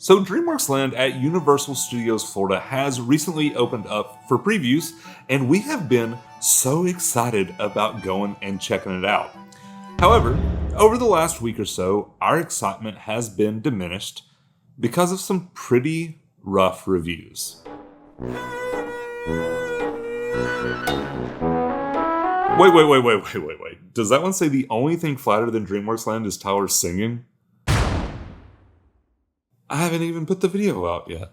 So DreamWorks Land at Universal Studios Florida has recently opened up for previews, and we have been so excited about going and checking it out. However, over the last week or so, our excitement has been diminished because of some pretty rough reviews. Wait. Does that one say the only thing flatter than DreamWorks Land is Tyler singing? I haven't even put the video out yet.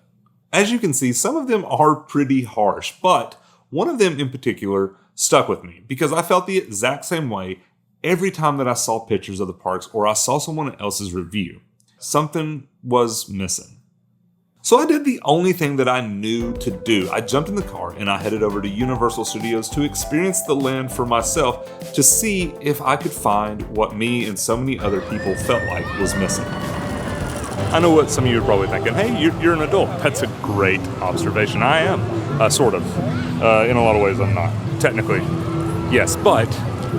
As you can see, some of them are pretty harsh, but one of them in particular stuck with me because I felt the exact same way every time that I saw pictures of the parks or I saw someone else's review. Something was missing. So I did the only thing that I knew to do. I jumped in the car and I headed over to Universal Studios to experience the land for myself to see if I could find what me and so many other people felt like was missing. I know what some of you are probably thinking. Hey, you're an adult. That's a great observation. I am, sort of. In a lot of ways, I'm not. Technically, yes. But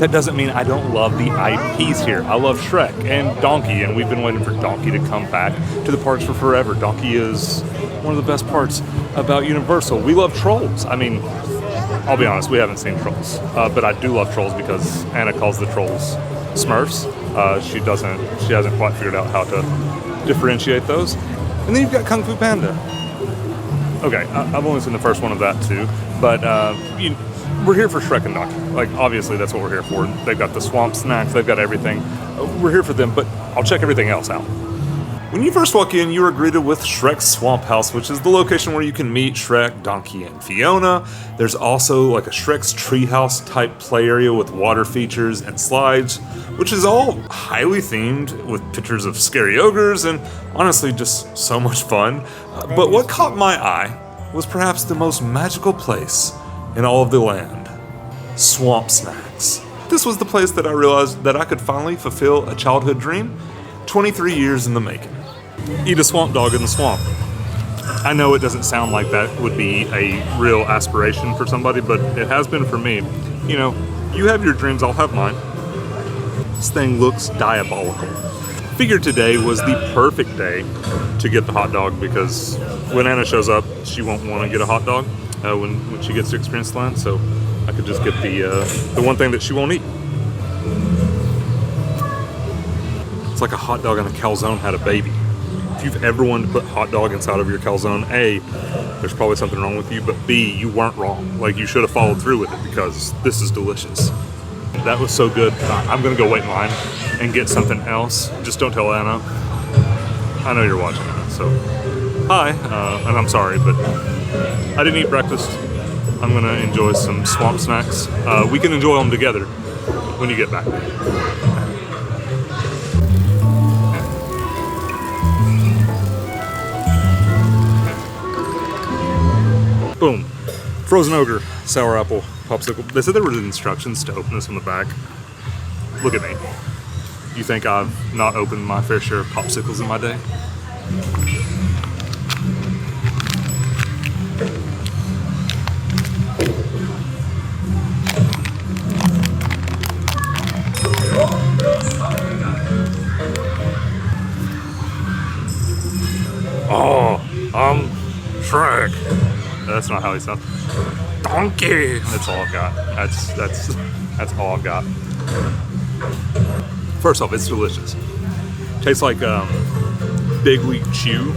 that doesn't mean I don't love the IPs here. I love Shrek and Donkey, and we've been waiting for Donkey to come back to the parks for forever. Donkey is one of the best parts about Universal. We love Trolls. I mean, I'll be honest, we haven't seen Trolls. But I do love Trolls because Anna calls the Trolls Smurfs. She hasn't quite figured out how to differentiate those. And then you've got Kung Fu Panda. Okay, I've only seen the first one of that too, but we're here for Shrek and Donkey. Like, obviously that's what we're here for. They've got the swamp snacks, they've got everything. We're here for them, but I'll check everything else out. When you first walk in, you are greeted with Shrek's Swamp House, which is the location where you can meet Shrek, Donkey, and Fiona. There's also like a Shrek's Treehouse type play area with water features and slides, which is all highly themed with pictures of scary ogres and honestly just so much fun. But what caught my eye was perhaps the most magical place in all of the land: Swamp Snacks. This was the place that I realized that I could finally fulfill a childhood dream 23 years in the making. Eat a swamp dog in the swamp. I know it doesn't sound like that would be a real aspiration for somebody, but it has been for me. You know, you have your dreams, I'll have mine. This thing looks diabolical. Figured today was the perfect day to get the hot dog because when Anna shows up, she won't want to get a hot dog when she gets to experience the land, so I could just get the one thing that she won't eat. It's like a hot dog and a calzone had a baby. If you've ever wanted to put hot dog inside of your calzone, A, there's probably something wrong with you, but B, you weren't wrong. Like, you should have followed through with it because this is delicious. That was so good. I'm gonna go wait in line and get something else. Just don't tell Anna. I know you're watching that, so hi, and I'm sorry, but I didn't eat breakfast. I'm gonna enjoy some swamp snacks. We can enjoy them together when you get back. Boom. Frozen ogre, sour apple, popsicle. They said there were instructions to open this on the back. Look at me. You think I've not opened my fair share of popsicles in my day? Oh, Shrek. That's not how he sounds. Donkey. That's all I've got. That's all I've got. First off, it's delicious. Tastes like Big League Chew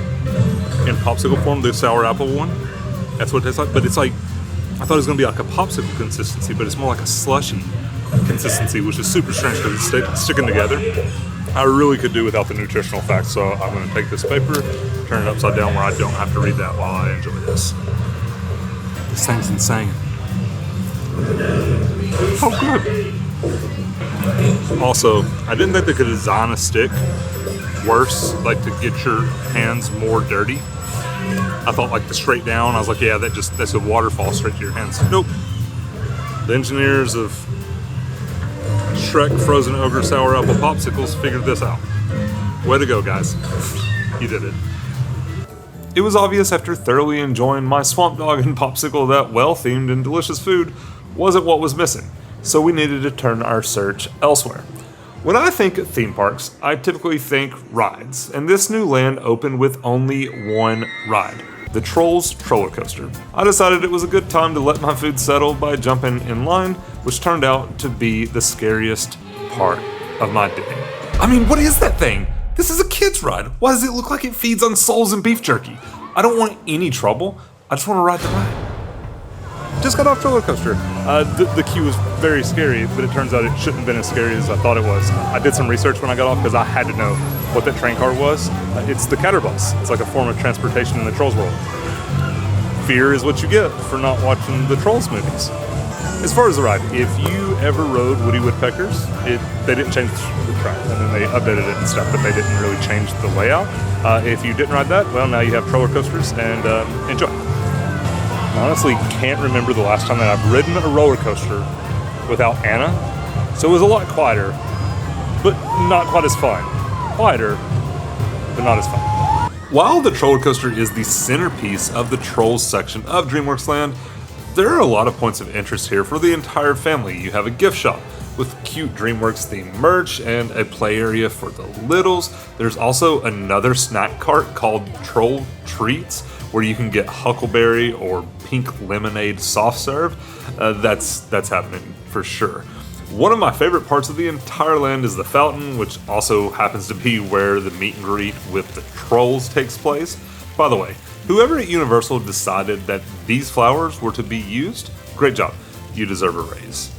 in popsicle form. The sour apple one. That's what it tastes like. But it's like, I thought it was gonna be like a popsicle consistency, but it's more like a slushy consistency, which is super strange because it's sticking together. I really could do without the nutritional facts, so I'm gonna take this paper, turn it upside down where I don't have to read that while I enjoy this. This thing's insane. Oh, good. Also, I didn't think they could design a stick worse, like to get your hands more dirty. I thought like the straight down, I was like, yeah, that's a waterfall straight to your hands. Nope. The engineers of Shrek Frozen Ogre Sour Apple Popsicles figured this out. Way to go, guys. You did it. It was obvious after thoroughly enjoying my swamp dog and popsicle that well-themed and delicious food wasn't what was missing, so we needed to turn our search elsewhere. When I think theme parks, I typically think rides, and this new land opened with only one ride, the Trolls Troller Coaster. I decided it was a good time to let my food settle by jumping in line, which turned out to be the scariest part of my day. I mean, what is that thing? This is a kid's ride. Why does it look like it feeds on souls and beef jerky? I don't want any trouble. I just want to ride the ride. Just got off roller coaster. The queue was very scary, but it turns out it shouldn't have been as scary as I thought it was. I did some research when I got off because I had to know what that train car was. It's the Catterbus. It's like a form of transportation in the Trolls world. Fear is what you get for not watching the Trolls movies. As far as the ride, if you ever rode Woody Woodpeckers, they didn't change the track, and then they updated it and stuff, but they didn't really change the layout. If you didn't ride that, well, now you have roller coasters, and enjoy. I honestly can't remember the last time that I've ridden a roller coaster without Anna, so it was a lot quieter, but not quite as fun. Quieter, but not as fun. While the Troller Coaster is the centerpiece of the Trolls section of DreamWorks Land, there are a lot of points of interest here for the entire family. You have a gift shop with cute DreamWorks themed merch and a play area for the littles. There's also another snack cart called Troll Treats, where you can get Huckleberry or pink lemonade soft serve. That's happening for sure. One of my favorite parts of the entire land is the fountain, which also happens to be where the meet and greet with the trolls takes place. By the way, whoever at Universal decided that these flowers were to be used, great job. You deserve a raise.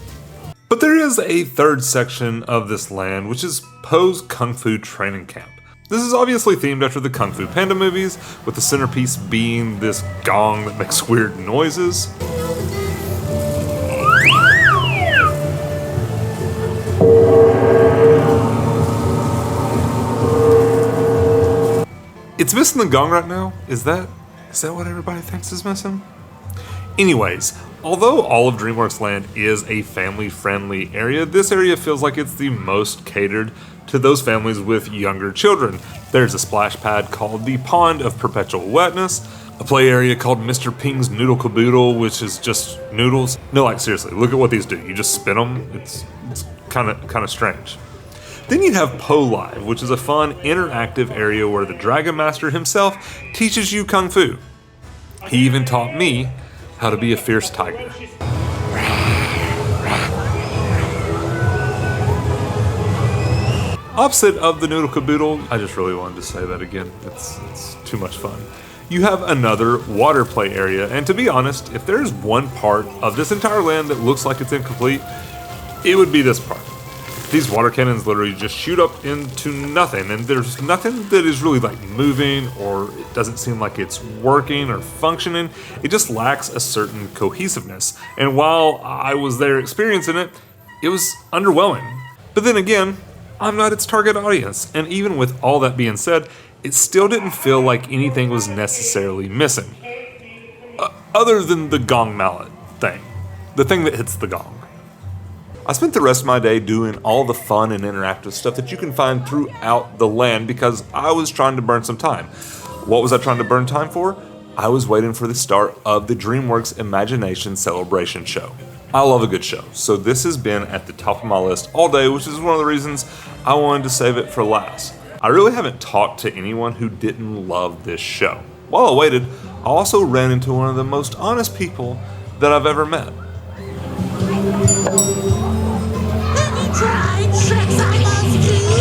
But there is a third section of this land, which is Poe's Kung Fu Training Camp. This is obviously themed after the Kung Fu Panda movies, with the centerpiece being this gong that makes weird noises. It's missing the gong right now? Is that what everybody thinks is missing? Anyways, although all of DreamWorks Land is a family-friendly area, this area feels like it's the most catered to those families with younger children. There's a splash pad called the Pond of Perpetual Wetness, a play area called Mr. Ping's Noodle Caboodle, which is just noodles. No, like seriously, look at what these do. You just spin them. It's kind of strange. Then you have Poe Live, which is a fun, interactive area where the Dragon Master himself teaches you Kung Fu. He even taught me how to be a fierce tiger. Opposite of the Noodle Caboodle, I just really wanted to say that again. It's too much fun. You have another water play area, and to be honest, if there's one part of this entire land that looks like it's incomplete, it would be this part. These water cannons literally just shoot up into nothing, and there's nothing that is really like moving, or it doesn't seem like it's working or functioning. It just lacks a certain cohesiveness. And while I was there experiencing it, it was underwhelming. But then again, I'm not its target audience, and even with all that being said, it still didn't feel like anything was necessarily missing. Other than the gong mallet thing, the thing that hits the gong. I spent the rest of my day doing all the fun and interactive stuff that you can find throughout the land because I was trying to burn some time. What was I trying to burn time for? I was waiting for the start of the DreamWorks Imagination Celebration show. I love a good show, so this has been at the top of my list all day, which is one of the reasons I wanted to save it for last. I really haven't talked to anyone who didn't love this show. While I waited, I also ran into one of the most honest people that I've ever met. Have you tried Shrek's I Love Food?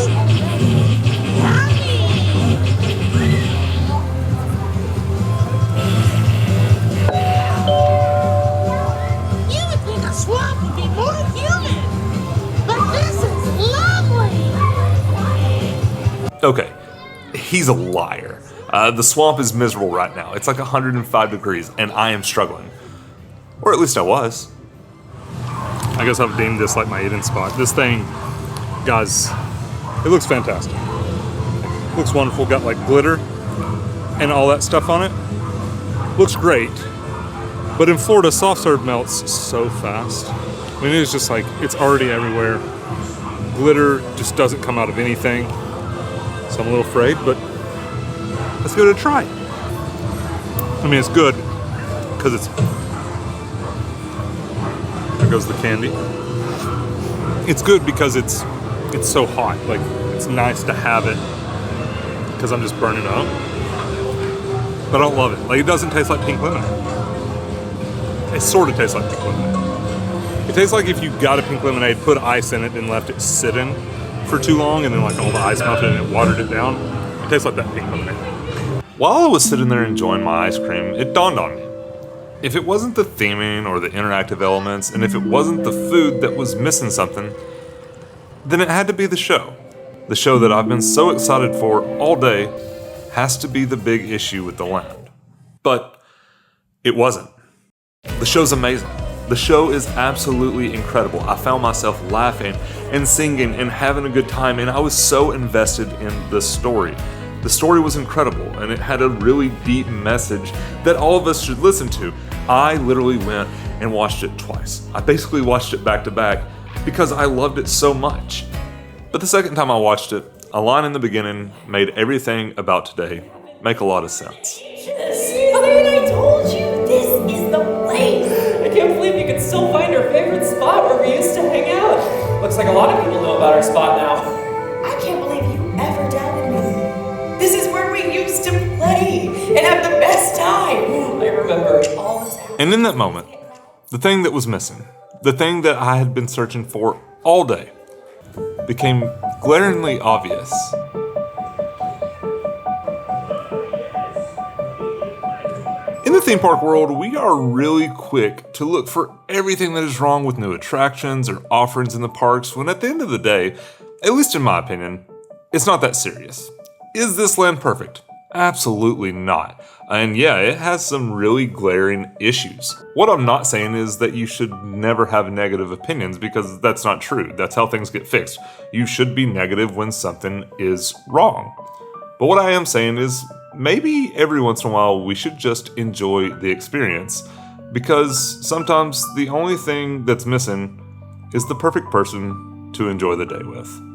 You would think a swamp would be more human, but this is lovely. Okay, he's a liar. The swamp is miserable right now. It's like 105 degrees, and I am struggling. Or at least I was. I guess I've deemed this like my eating spot. This thing, guys, it looks fantastic. It looks wonderful. Got like glitter and all that stuff on it. Looks great. But in Florida, soft serve melts so fast. I mean, it's just like, it's already everywhere. Glitter just doesn't come out of anything. So I'm a little afraid, but let's give it a try. I mean, it's good because it's... There goes the candy. It's good because it's it's so hot. Like, it's nice to have it because I'm just burning up. But I don't love it. Like, it doesn't taste like pink lemonade. It sort of tastes like pink lemonade. It tastes like if you got a pink lemonade, put ice in it, and left it sitting for too long, and then like all the ice melted and it watered it down. It tastes like that pink lemonade. While I was sitting there enjoying my ice cream, it dawned on me. If it wasn't the theming or the interactive elements, and if it wasn't the food that was missing something, then it had to be the show. The show that I've been so excited for all day has to be the big issue with the land. But it wasn't. The show's amazing. The show is absolutely incredible. I found myself laughing and singing and having a good time, and I was so invested in the story. The story was incredible, and it had a really deep message that all of us should listen to. I literally went and watched it twice. I basically watched it back to back because I loved it so much. But the second time I watched it, a line in the beginning made everything about today make a lot of sense. Mother and I told you, this is the place. I can't believe you can still find our favorite spot where we used to hang out. Looks like a lot of people know about our spot now. I can't believe you ever doubted me. This is where we used to play and have the best time. I remember. All this out. And in that moment, the thing that was missing, the thing that I had been searching for all day, became glaringly obvious. In the theme park world, we are really quick to look for everything that is wrong with new attractions or offerings in the parks, when at the end of the day, at least in my opinion, it's not that serious. Is this land perfect? Absolutely not. And yeah, it has some really glaring issues. What I'm not saying is that you should never have negative opinions, because that's not true. That's how things get fixed. You should be negative when something is wrong. But what I am saying is, maybe every once in a while we should just enjoy the experience, because sometimes the only thing that's missing is the perfect person to enjoy the day with.